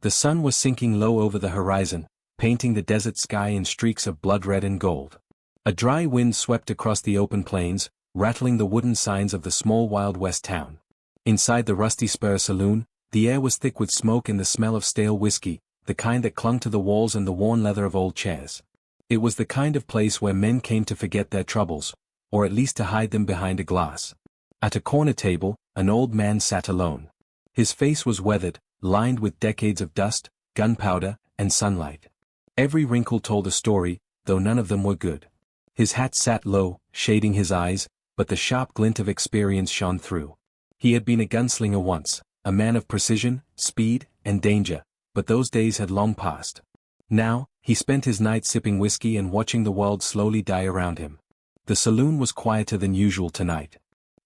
The sun was sinking low over the horizon, painting the desert sky in streaks of blood red and gold. A dry wind swept across the open plains, rattling the wooden signs of the small Wild West town. Inside the Rusty Spur Saloon, the air was thick with smoke and the smell of stale whiskey, the kind that clung to the walls and the worn leather of old chairs. It was the kind of place where men came to forget their troubles, or at least to hide them behind a glass. At a corner table, an old man sat alone. His face was weathered, lined with decades of dust, gunpowder, and sunlight. Every wrinkle told a story, though none of them were good. His hat sat low, shading his eyes, but the sharp glint of experience shone through. He had been a gunslinger once, a man of precision, speed, and danger, but those days had long passed. Now, he spent his nights sipping whiskey and watching the world slowly die around him. The saloon was quieter than usual tonight.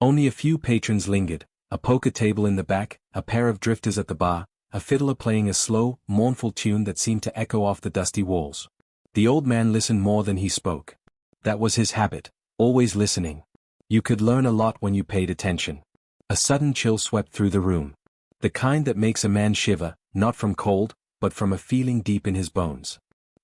Only a few patrons lingered, a poker table in the back, a pair of drifters at the bar, a fiddler playing a slow, mournful tune that seemed to echo off the dusty walls. The old man listened more than he spoke. That was his habit, always listening. You could learn a lot when you paid attention. A sudden chill swept through the room. The kind that makes a man shiver, not from cold, but from a feeling deep in his bones.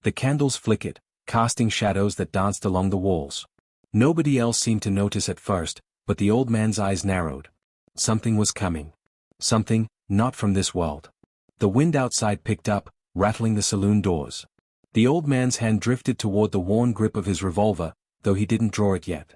The candles flickered, casting shadows that danced along the walls. Nobody else seemed to notice at first, but the old man's eyes narrowed. Something was coming. Something, not from this world. The wind outside picked up, rattling the saloon doors. The old man's hand drifted toward the worn grip of his revolver, though he didn't draw it yet.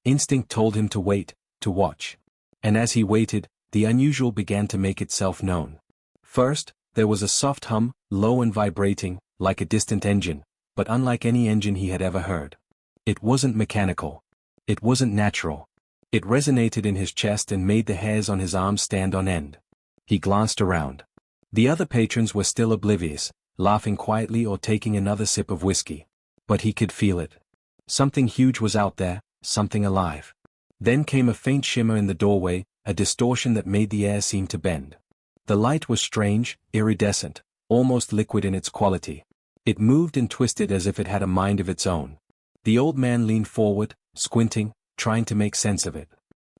Instinct told him to wait, to watch. And as he waited, the unusual began to make itself known. First, there was a soft hum, low and vibrating, like a distant engine, but unlike any engine he had ever heard. It wasn't mechanical. It wasn't natural. It resonated in his chest and made the hairs on his arms stand on end. He glanced around. The other patrons were still oblivious, laughing quietly or taking another sip of whiskey. But he could feel it. Something huge was out there, something alive. Then came a faint shimmer in the doorway, a distortion that made the air seem to bend. The light was strange, iridescent, almost liquid in its quality. It moved and twisted as if it had a mind of its own. The old man leaned forward, squinting, trying to make sense of it.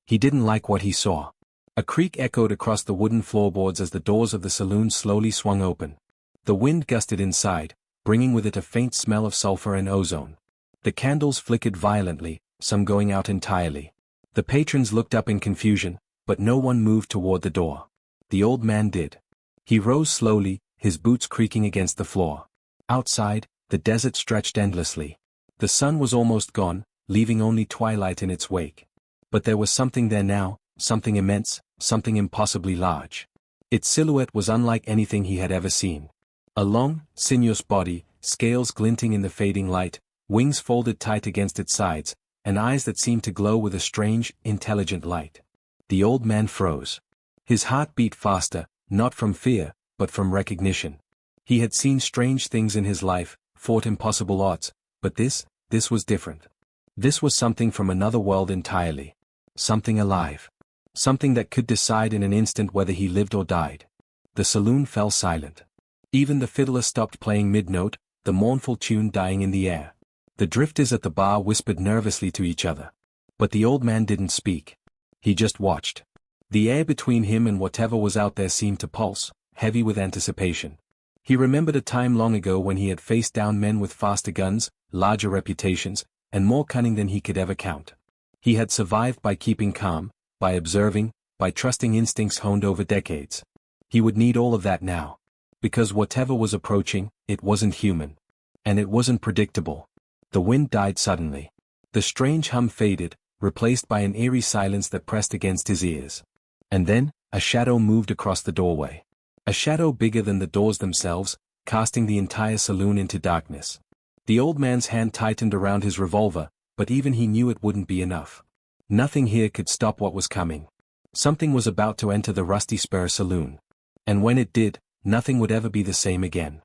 He didn't like what he saw. A creak echoed across the wooden floorboards as the doors of the saloon slowly swung open. The wind gusted inside, bringing with it a faint smell of sulfur and ozone. The candles flickered violently, some going out entirely. The patrons looked up in confusion, but no one moved toward the door. The old man did. He rose slowly, his boots creaking against the floor. Outside, the desert stretched endlessly. The sun was almost gone, leaving only twilight in its wake. But there was something there now, something immense, something impossibly large. Its silhouette was unlike anything he had ever seen. A long, sinuous body, scales glinting in the fading light, wings folded tight against its sides, and eyes that seemed to glow with a strange, intelligent light. The old man froze. His heart beat faster, not from fear, but from recognition. He had seen strange things in his life, fought impossible odds, but this was different. This was something from another world entirely. Something alive. Something that could decide in an instant whether he lived or died. The saloon fell silent. Even the fiddler stopped playing mid-note, the mournful tune dying in the air. The drifters at the bar whispered nervously to each other. But the old man didn't speak. He just watched. The air between him and whatever was out there seemed to pulse, heavy with anticipation. He remembered a time long ago when he had faced down men with faster guns, larger reputations, and more cunning than he could ever count. He had survived by keeping calm, by observing, by trusting instincts honed over decades. He would need all of that now. Because whatever was approaching, it wasn't human. And it wasn't predictable. The wind died suddenly. The strange hum faded, replaced by an eerie silence that pressed against his ears. And then, a shadow moved across the doorway. A shadow bigger than the doors themselves, casting the entire saloon into darkness. The old man's hand tightened around his revolver, but even he knew it wouldn't be enough. Nothing here could stop what was coming. Something was about to enter the Rusty Spur Saloon. And when it did, nothing would ever be the same again.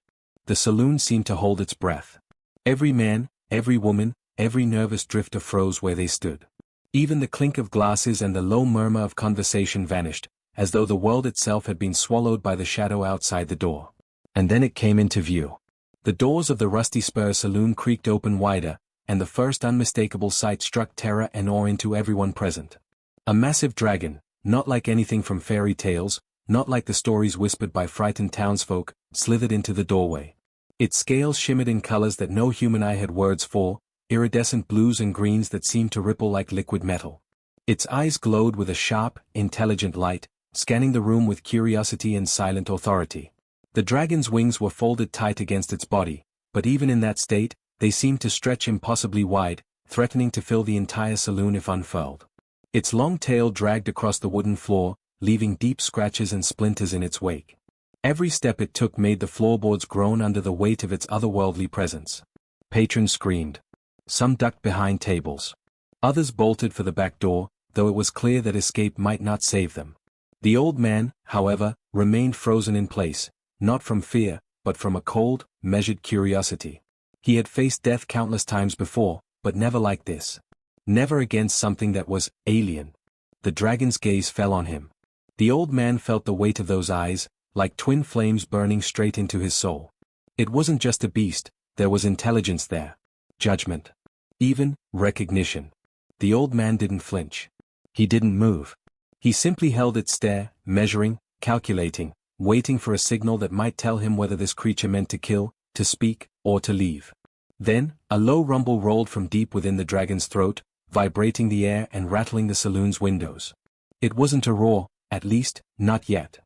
The saloon seemed to hold its breath. Every man, every woman, every nervous drifter froze where they stood. Even the clink of glasses and the low murmur of conversation vanished, as though the world itself had been swallowed by the shadow outside the door. And then it came into view. The doors of the Rusty Spur Saloon creaked open wider, and the first unmistakable sight struck terror and awe into everyone present. A massive dragon, not like anything from fairy tales, not like the stories whispered by frightened townsfolk, slithered into the doorway. Its scales shimmered in colors that no human eye had words for, iridescent blues and greens that seemed to ripple like liquid metal. Its eyes glowed with a sharp, intelligent light, scanning the room with curiosity and silent authority. The dragon's wings were folded tight against its body, but even in that state, they seemed to stretch impossibly wide, threatening to fill the entire saloon if unfurled. Its long tail dragged across the wooden floor, leaving deep scratches and splinters in its wake. Every step it took made the floorboards groan under the weight of its otherworldly presence. Patrons screamed. Some ducked behind tables. Others bolted for the back door, though it was clear that escape might not save them. The old man, however, remained frozen in place, not from fear, but from a cold, measured curiosity. He had faced death countless times before, but never like this. Never against something that was alien. The dragon's gaze fell on him. The old man felt the weight of those eyes, like twin flames burning straight into his soul. It wasn't just a beast, there was intelligence there. Judgment. Even recognition. The old man didn't flinch. He didn't move. He simply held its stare, measuring, calculating, waiting for a signal that might tell him whether this creature meant to kill, to speak, or to leave. Then, a low rumble rolled from deep within the dragon's throat, vibrating the air and rattling the saloon's windows. It wasn't a roar, at least, not yet.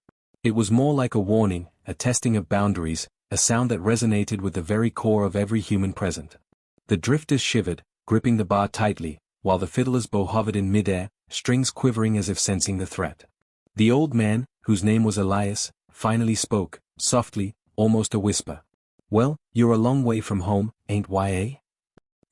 It was more like a warning, a testing of boundaries, a sound that resonated with the very core of every human present. The drifters shivered, gripping the bar tightly, while the fiddler's bow hovered in midair, strings quivering as if sensing the threat. The old man, whose name was Elias, finally spoke, softly, almost a whisper. "Well, you're a long way from home, ain't ya?"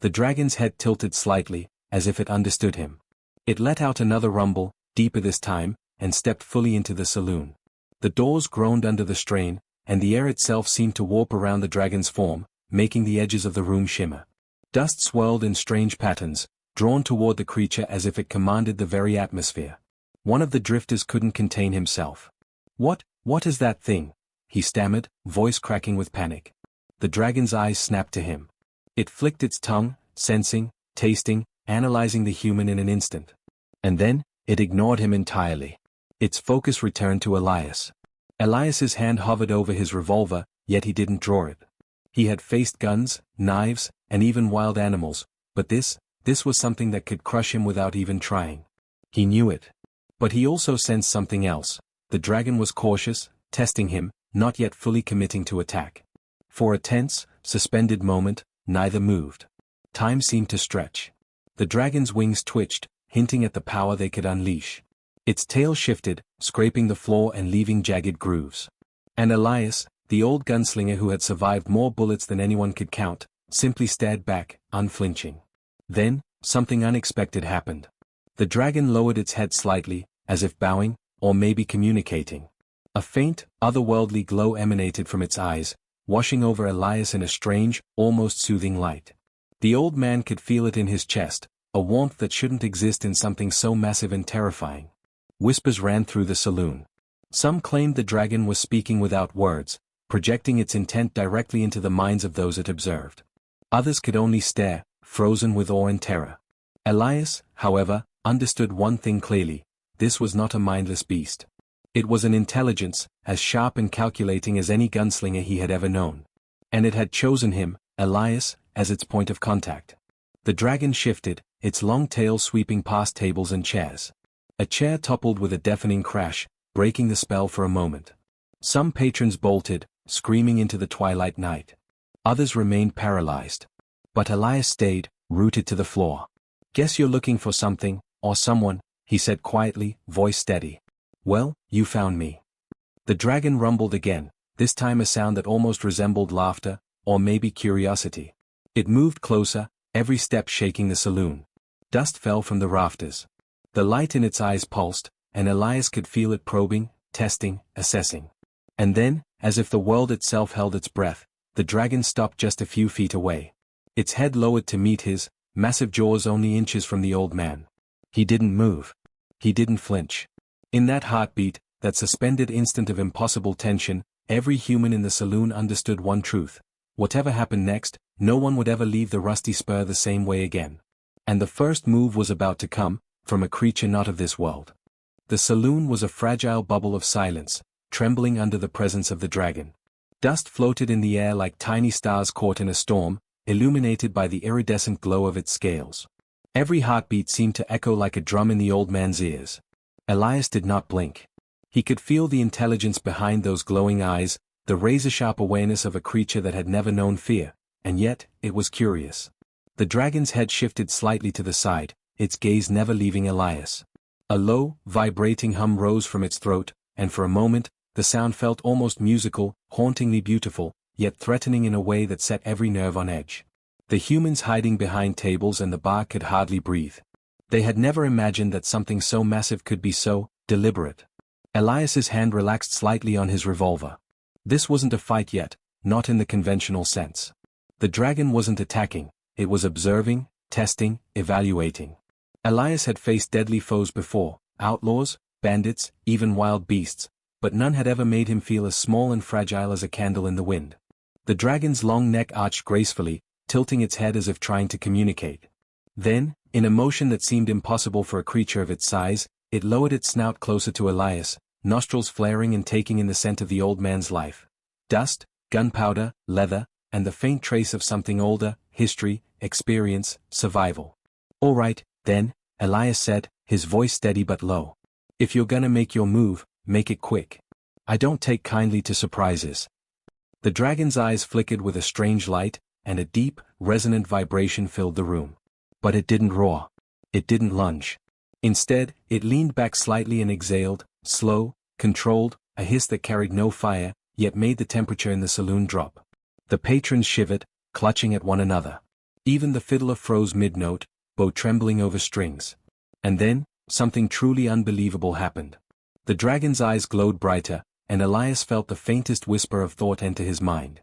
The dragon's head tilted slightly, as if it understood him. It let out another rumble, deeper this time, and stepped fully into the saloon. The doors groaned under the strain, and the air itself seemed to warp around the dragon's form, making the edges of the room shimmer. Dust swirled in strange patterns, drawn toward the creature as if it commanded the very atmosphere. One of the drifters couldn't contain himself. What is that thing?" he stammered, voice cracking with panic. The dragon's eyes snapped to him. It flicked its tongue, sensing, tasting, analyzing the human in an instant. And then, it ignored him entirely. Its focus returned to Elias. Elias's hand hovered over his revolver, yet he didn't draw it. He had faced guns, knives, and even wild animals, but this was something that could crush him without even trying. He knew it. But he also sensed something else. The dragon was cautious, testing him, not yet fully committing to attack. For a tense, suspended moment, neither moved. Time seemed to stretch. The dragon's wings twitched, hinting at the power they could unleash. Its tail shifted, scraping the floor and leaving jagged grooves. And Elias, the old gunslinger who had survived more bullets than anyone could count, simply stared back, unflinching. Then, something unexpected happened. The dragon lowered its head slightly, as if bowing, or maybe communicating. A faint, otherworldly glow emanated from its eyes, washing over Elias in a strange, almost soothing light. The old man could feel it in his chest, a warmth that shouldn't exist in something so massive and terrifying. Whispers ran through the saloon. Some claimed the dragon was speaking without words, projecting its intent directly into the minds of those it observed. Others could only stare, frozen with awe and terror. Elias, however, understood one thing clearly: this was not a mindless beast. It was an intelligence, as sharp and calculating as any gunslinger he had ever known. And it had chosen him, Elias, as its point of contact. The dragon shifted, its long tail sweeping past tables and chairs. A chair toppled with a deafening crash, breaking the spell for a moment. Some patrons bolted, screaming into the twilight night. Others remained paralyzed. But Elias stayed, rooted to the floor. "Guess you're looking for something, or someone," he said quietly, voice steady. "Well, you found me." The dragon rumbled again, this time a sound that almost resembled laughter, or maybe curiosity. It moved closer, every step shaking the saloon. Dust fell from the rafters. The light in its eyes pulsed, and Elias could feel it probing, testing, assessing. And then, as if the world itself held its breath, the dragon stopped just a few feet away. Its head lowered to meet his, massive jaws only inches from the old man. He didn't move. He didn't flinch. In that heartbeat, that suspended instant of impossible tension, every human in the saloon understood one truth. Whatever happened next, no one would ever leave the rusty spur the same way again. And the first move was about to come, from a creature not of this world. The saloon was a fragile bubble of silence, trembling under the presence of the dragon. Dust floated in the air like tiny stars caught in a storm, illuminated by the iridescent glow of its scales. Every heartbeat seemed to echo like a drum in the old man's ears. Elias did not blink. He could feel the intelligence behind those glowing eyes, the razor-sharp awareness of a creature that had never known fear, and yet, it was curious. The dragon's head shifted slightly to the side, its gaze never leaving Elias. A low, vibrating hum rose from its throat, and for a moment, the sound felt almost musical, hauntingly beautiful, yet threatening in a way that set every nerve on edge. The humans hiding behind tables and the bar could hardly breathe. They had never imagined that something so massive could be so deliberate. Elias's hand relaxed slightly on his revolver. This wasn't a fight yet, not in the conventional sense. The dragon wasn't attacking, it was observing, testing, evaluating. Elias had faced deadly foes before, outlaws, bandits, even wild beasts, but none had ever made him feel as small and fragile as a candle in the wind. The dragon's long neck arched gracefully, tilting its head as if trying to communicate. Then, in a motion that seemed impossible for a creature of its size, it lowered its snout closer to Elias, nostrils flaring and taking in the scent of the old man's life. Dust, gunpowder, leather, and the faint trace of something older, history, experience, survival. "All right, then," Elias said, his voice steady but low. "If you're gonna make your move, make it quick. I don't take kindly to surprises." The dragon's eyes flickered with a strange light, and a deep, resonant vibration filled the room. But it didn't roar. It didn't lunge. Instead, it leaned back slightly and exhaled, slow, controlled, a hiss that carried no fire, yet made the temperature in the saloon drop. The patrons shivered, clutching at one another. Even the fiddler froze mid-note, bow trembling over strings. And then, something truly unbelievable happened. The dragon's eyes glowed brighter, and Elias felt the faintest whisper of thought enter his mind.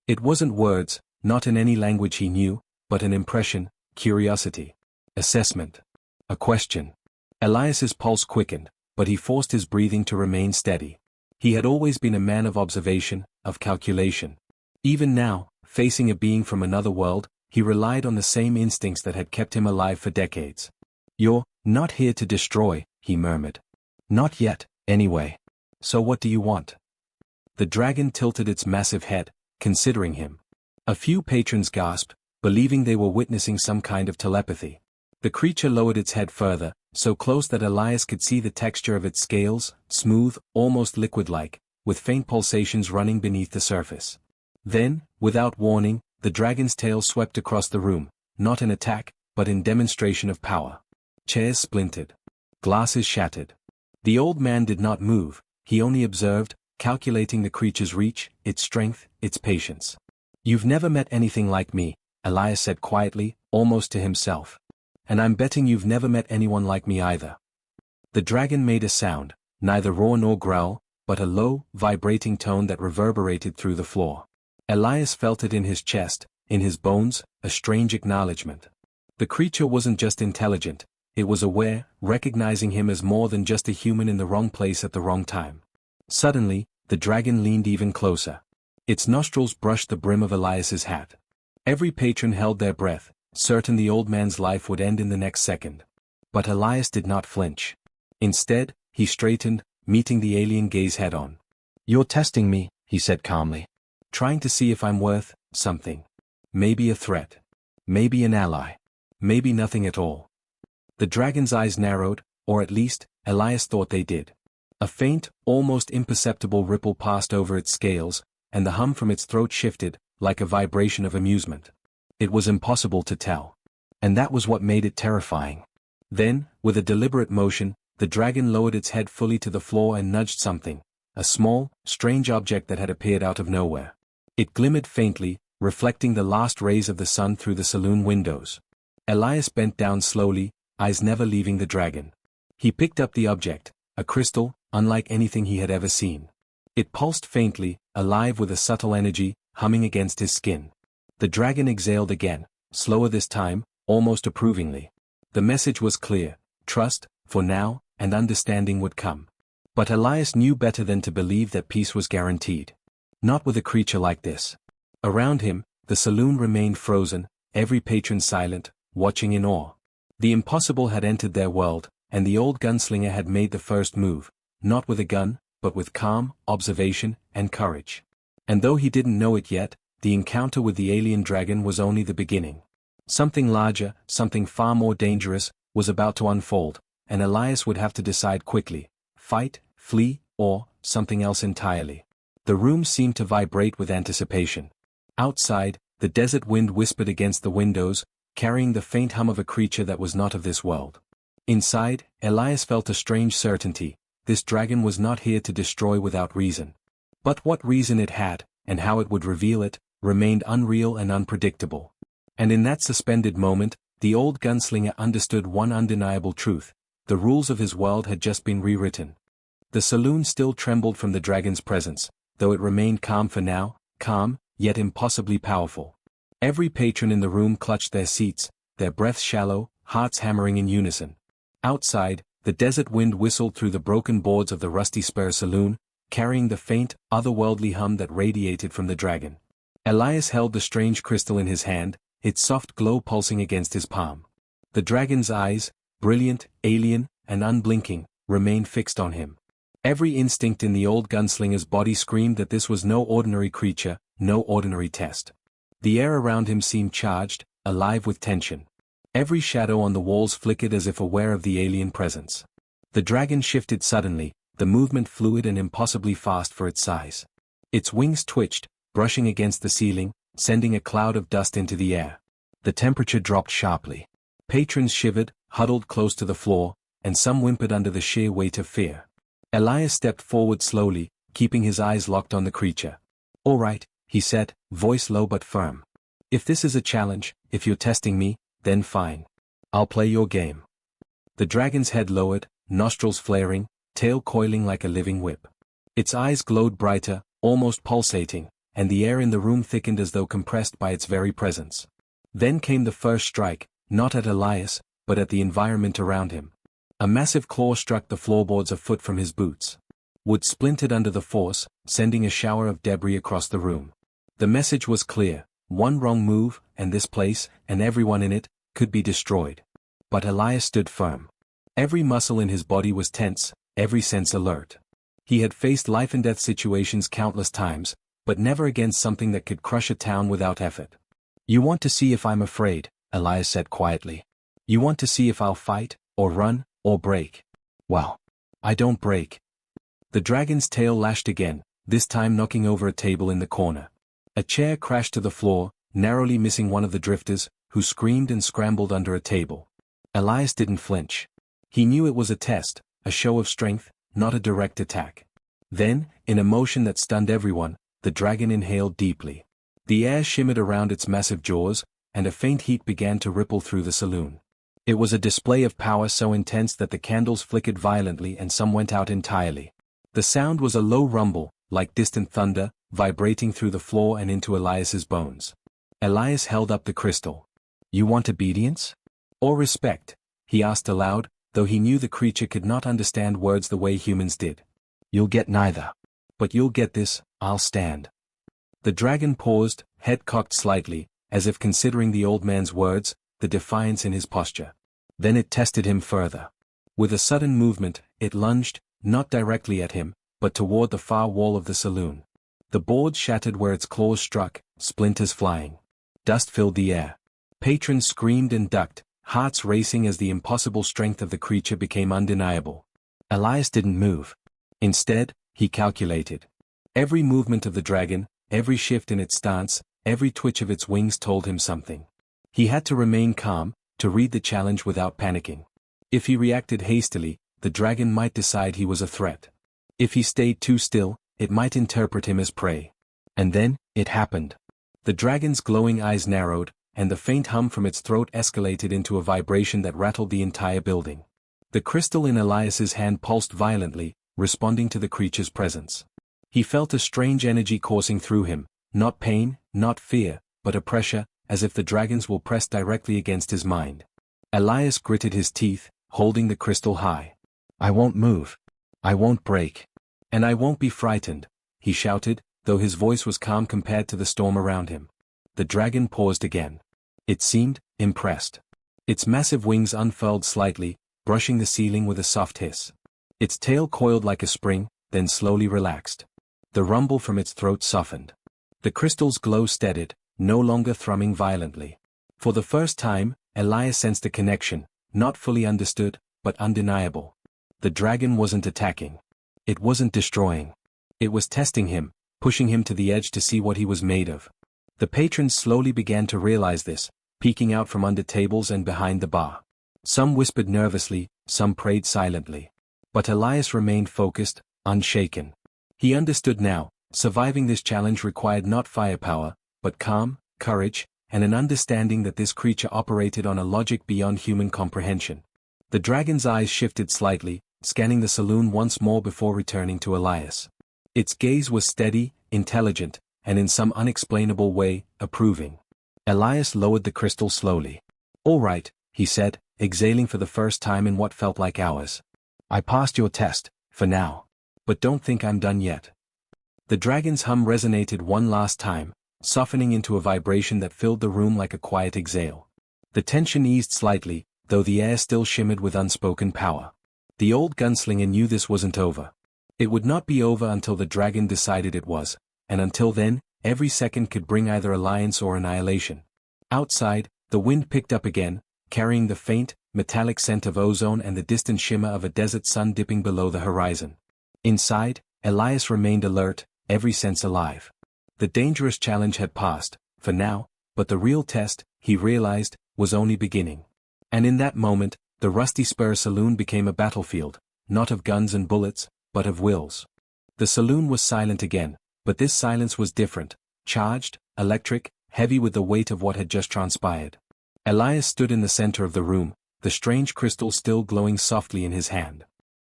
It wasn't words, not in any language he knew, but an impression, curiosity, assessment, a question. Elias's pulse quickened, but he forced his breathing to remain steady. He had always been a man of observation, of calculation. Even now, facing a being from another world, he relied on the same instincts that had kept him alive for decades. "You're not here to destroy," he murmured. "Not yet, anyway. So what do you want?" The dragon tilted its massive head, considering him. A few patrons gasped, believing they were witnessing some kind of telepathy. The creature lowered its head further, so close that Elias could see the texture of its scales, smooth, almost liquid-like, with faint pulsations running beneath the surface. Then, without warning, the dragon's tail swept across the room, not in attack, but in demonstration of power. Chairs splintered. Glasses shattered. The old man did not move, he only observed, calculating the creature's reach, its strength, its patience. "You've never met anything like me," Elias said quietly, almost to himself. "And I'm betting you've never met anyone like me either." The dragon made a sound, neither roar nor growl, but a low, vibrating tone that reverberated through the floor. Elias felt it in his chest, in his bones, a strange acknowledgement. The creature wasn't just intelligent, it was aware, recognizing him as more than just a human in the wrong place at the wrong time. Suddenly, the dragon leaned even closer. Its nostrils brushed the brim of Elias's hat. Every patron held their breath, certain the old man's life would end in the next second. But Elias did not flinch. Instead, he straightened, meeting the alien gaze head-on. "You're testing me," he said calmly. "Trying to see if I'm worth something. Maybe a threat. Maybe an ally. Maybe nothing at all." The dragon's eyes narrowed, or at least, Elias thought they did. A faint, almost imperceptible ripple passed over its scales, and the hum from its throat shifted, like a vibration of amusement. It was impossible to tell. And that was what made it terrifying. Then, with a deliberate motion, the dragon lowered its head fully to the floor and nudged something, a small, strange object that had appeared out of nowhere. It glimmered faintly, reflecting the last rays of the sun through the saloon windows. Elias bent down slowly, eyes never leaving the dragon. He picked up the object, a crystal, unlike anything he had ever seen. It pulsed faintly, alive with a subtle energy, humming against his skin. The dragon exhaled again, slower this time, almost approvingly. The message was clear: trust, for now, and understanding would come. But Elias knew better than to believe that peace was guaranteed. Not with a creature like this. Around him, the saloon remained frozen, every patron silent, watching in awe. The impossible had entered their world, and the old gunslinger had made the first move, not with a gun, but with calm, observation, and courage. And though he didn't know it yet, the encounter with the alien dragon was only the beginning. Something larger, something far more dangerous, was about to unfold, and Elias would have to decide quickly: fight, flee, or something else entirely. The room seemed to vibrate with anticipation. Outside, the desert wind whispered against the windows, carrying the faint hum of a creature that was not of this world. Inside, Elias felt a strange certainty: this dragon was not here to destroy without reason. But what reason it had, and how it would reveal it, remained unreal and unpredictable. And in that suspended moment, the old gunslinger understood one undeniable truth: the rules of his world had just been rewritten. The saloon still trembled from the dragon's presence, though it remained calm for now, calm, yet impossibly powerful. Every patron in the room clutched their seats, their breaths shallow, hearts hammering in unison. Outside, the desert wind whistled through the broken boards of the rusty spare saloon, carrying the faint, otherworldly hum that radiated from the dragon. Elias held the strange crystal in his hand, its soft glow pulsing against his palm. The dragon's eyes, brilliant, alien, and unblinking, remained fixed on him. Every instinct in the old gunslinger's body screamed that this was no ordinary creature, no ordinary test. The air around him seemed charged, alive with tension. Every shadow on the walls flickered as if aware of the alien presence. The dragon shifted suddenly, the movement fluid and impossibly fast for its size. Its wings twitched, brushing against the ceiling, sending a cloud of dust into the air. The temperature dropped sharply. Patrons shivered, huddled close to the floor, and some whimpered under the sheer weight of fear. Elias stepped forward slowly, keeping his eyes locked on the creature. "All right," he said, voice low but firm. "If this is a challenge, if you're testing me, then fine. I'll play your game." The dragon's head lowered, nostrils flaring, tail coiling like a living whip. Its eyes glowed brighter, almost pulsating, and the air in the room thickened as though compressed by its very presence. Then came the first strike, not at Elias, but at the environment around him. A massive claw struck the floorboards a foot from his boots. Wood splintered under the force, sending a shower of debris across the room. The message was clear: one wrong move, and this place, and everyone in it, could be destroyed. But Elias stood firm. Every muscle in his body was tense, every sense alert. He had faced life-and-death situations countless times, but never against something that could crush a town without effort. "You want to see if I'm afraid," Elias said quietly. "You want to see if I'll fight, or run, or break. Well, I don't break." The dragon's tail lashed again, this time knocking over a table in the corner. A chair crashed to the floor, narrowly missing one of the drifters, who screamed and scrambled under a table. Elias didn't flinch. He knew it was a test, a show of strength, not a direct attack. Then, in a motion that stunned everyone, the dragon inhaled deeply. The air shimmered around its massive jaws, and a faint heat began to ripple through the saloon. It was a display of power so intense that the candles flickered violently and some went out entirely. The sound was a low rumble, like distant thunder, vibrating through the floor and into Elias's bones. Elias held up the crystal. "You want obedience? Or respect?" he asked aloud, though he knew the creature could not understand words the way humans did. "You'll get neither. But you'll get this: I'll stand." The dragon paused, head cocked slightly, as if considering the old man's words, the defiance in his posture. Then it tested him further. With a sudden movement, it lunged, not directly at him, but toward the far wall of the saloon. The boards shattered where its claws struck, splinters flying. Dust filled the air. Patrons screamed and ducked, hearts racing as the impossible strength of the creature became undeniable. Elias didn't move. Instead, he calculated. Every movement of the dragon, every shift in its stance, every twitch of its wings told him something. He had to remain calm, to read the challenge without panicking. If he reacted hastily, the dragon might decide he was a threat. If he stayed too still, it might interpret him as prey. And then, it happened. The dragon's glowing eyes narrowed, and the faint hum from its throat escalated into a vibration that rattled the entire building. The crystal in Elias's hand pulsed violently, responding to the creature's presence. He felt a strange energy coursing through him, not pain, not fear, but a pressure, as if the dragon's will pressed directly against his mind. Elias gritted his teeth, holding the crystal high. "I won't move. I won't break. And I won't be frightened," he shouted, though his voice was calm compared to the storm around him. The dragon paused again. It seemed impressed. Its massive wings unfurled slightly, brushing the ceiling with a soft hiss. Its tail coiled like a spring, then slowly relaxed. the rumble from its throat softened. The crystal's glow steadied, no longer thrumming violently. For the first time, Elias sensed a connection, not fully understood, but undeniable. The dragon wasn't attacking. It wasn't destroying. It was testing him, pushing him to the edge to see what he was made of. The patrons slowly began to realize this, peeking out from under tables and behind the bar. Some whispered nervously, some prayed silently. But Elias remained focused, unshaken. He understood now, surviving this challenge required not firepower, but calm, courage, and an understanding that this creature operated on a logic beyond human comprehension. The dragon's eyes shifted slightly, scanning the saloon once more before returning to Elias. Its gaze was steady, intelligent, and in some unexplainable way, approving. Elias lowered the crystal slowly. "All right," he said, exhaling for the first time in what felt like hours. "I passed your test, for now. But don't think I'm done yet." The dragon's hum resonated one last time, softening into a vibration that filled the room like a quiet exhale. The tension eased slightly, though the air still shimmered with unspoken power. The old gunslinger knew this wasn't over. It would not be over until the dragon decided it was, and until then, every second could bring either alliance or annihilation. Outside, the wind picked up again, carrying the faint, metallic scent of ozone and the distant shimmer of a desert sun dipping below the horizon. Inside, Elias remained alert, every sense alive. The dangerous challenge had passed, for now, but the real test, he realized, was only beginning. And in that moment, the Rusty Spur Saloon became a battlefield, not of guns and bullets, but of wills. The saloon was silent again, but this silence was different, charged, electric, heavy with the weight of what had just transpired. Elias stood in the center of the room, the strange crystal still glowing softly in his hand.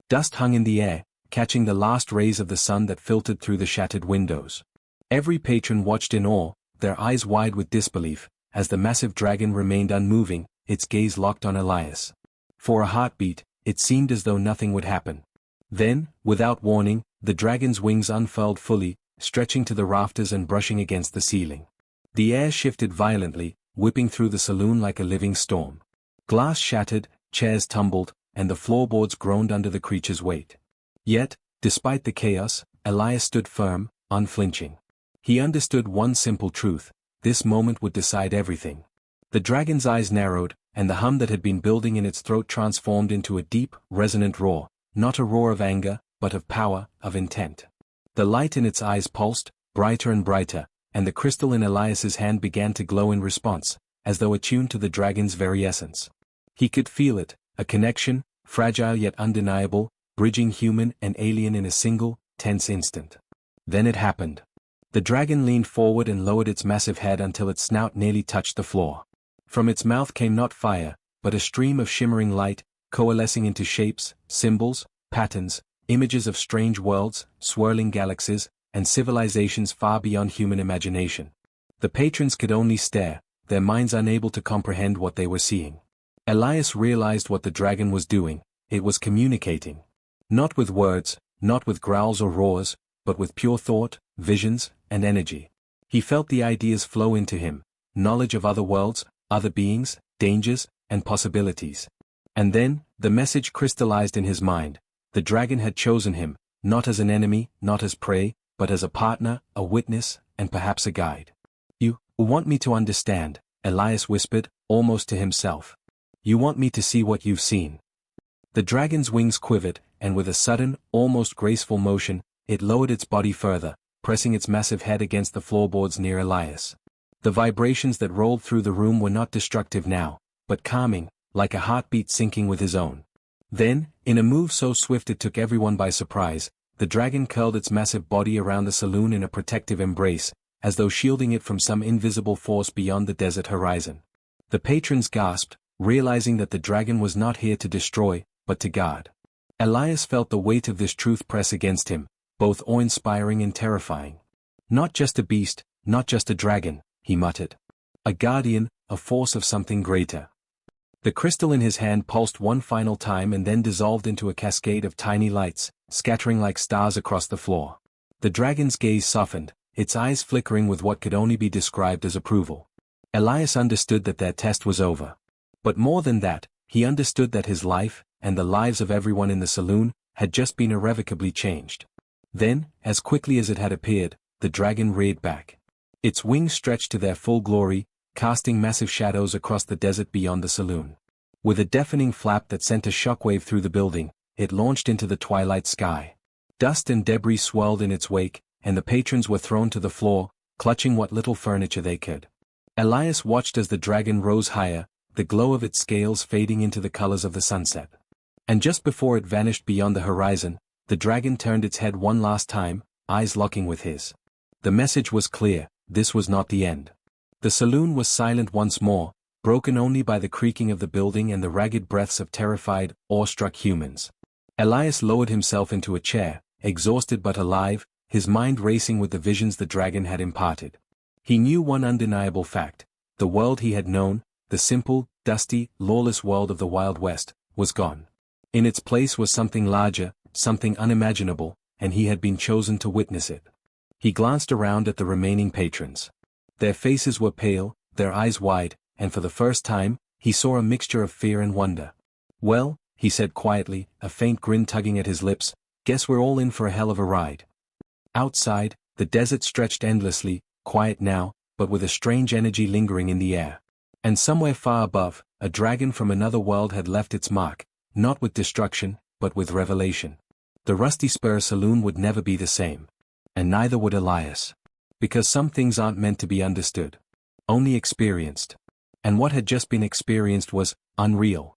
Dust hung in the air, catching the last rays of the sun that filtered through the shattered windows. Every patron watched in awe, their eyes wide with disbelief, as the massive dragon remained unmoving, its gaze locked on Elias. For a heartbeat, it seemed as though nothing would happen. Then, without warning, the dragon's wings unfurled fully, stretching to the rafters and brushing against the ceiling. The air shifted violently, whipping through the saloon like a living storm. Glass shattered, chairs tumbled, and the floorboards groaned under the creature's weight. Yet, despite the chaos, Elias stood firm, unflinching. He understood one simple truth: this moment would decide everything. The dragon's eyes narrowed, and the hum that had been building in its throat transformed into a deep, resonant roar, not a roar of anger, but of power, of intent. The light in its eyes pulsed, brighter and brighter, and the crystal in Elias's hand began to glow in response, as though attuned to the dragon's very essence. He could feel it, a connection, fragile yet undeniable, bridging human and alien in a single, tense instant. Then it happened. The dragon leaned forward and lowered its massive head until its snout nearly touched the floor. From its mouth came not fire, but a stream of shimmering light, coalescing into shapes, symbols, patterns, images of strange worlds, swirling galaxies, and civilizations far beyond human imagination. The patrons could only stare, their minds unable to comprehend what they were seeing. Elias realized what the dragon was doing: it was communicating. Not with words, not with growls or roars, but with pure thought, visions, and energy. He felt the ideas flow into him, knowledge of other worlds, other beings, dangers, and possibilities. And then, the message crystallized in his mind: the dragon had chosen him, not as an enemy, not as prey, but as a partner, a witness, and perhaps a guide. "You want me to understand," Elias whispered, almost to himself. "You want me to see what you've seen." The dragon's wings quivered, and with a sudden, almost graceful motion, it lowered its body further, pressing its massive head against the floorboards near Elias. The vibrations that rolled through the room were not destructive now, but calming, like a heartbeat syncing with his own. Then, in a move so swift it took everyone by surprise, the dragon curled its massive body around the saloon in a protective embrace, as though shielding it from some invisible force beyond the desert horizon. The patrons gasped, realizing that the dragon was not here to destroy, but to guard. Elias felt the weight of this truth press against him, both awe-inspiring and terrifying. "Not just a beast, not just a dragon," he muttered. "A guardian, a force of something greater." The crystal in his hand pulsed one final time and then dissolved into a cascade of tiny lights, scattering like stars across the floor. The dragon's gaze softened, its eyes flickering with what could only be described as approval. Elias understood that their test was over. But more than that, he understood that his life, and the lives of everyone in the saloon, had just been irrevocably changed. Then, as quickly as it had appeared, the dragon reared back. Its wings stretched to their full glory, casting massive shadows across the desert beyond the saloon. With a deafening flap that sent a shockwave through the building, it launched into the twilight sky. Dust and debris swirled in its wake, and the patrons were thrown to the floor, clutching what little furniture they could. Elias watched as the dragon rose higher, the glow of its scales fading into the colors of the sunset. And just before it vanished beyond the horizon, the dragon turned its head one last time, eyes locking with his. The message was clear: this was not the end. The saloon was silent once more, broken only by the creaking of the building and the ragged breaths of terrified, awestruck humans. Elias lowered himself into a chair, exhausted but alive, his mind racing with the visions the dragon had imparted. He knew one undeniable fact: the world he had known, the simple, dusty, lawless world of the Wild West, was gone. In its place was something larger, something unimaginable, and he had been chosen to witness it. He glanced around at the remaining patrons. Their faces were pale, their eyes wide, and for the first time, he saw a mixture of fear and wonder. "Well," he said quietly, a faint grin tugging at his lips, "guess we're all in for a hell of a ride." Outside, the desert stretched endlessly, quiet now, but with a strange energy lingering in the air. And somewhere far above, a dragon from another world had left its mark, not with destruction, but with revelation. The Rusty Spur Saloon would never be the same. And neither would Elias. Because some things aren't meant to be understood. Only experienced. And what had just been experienced was unreal.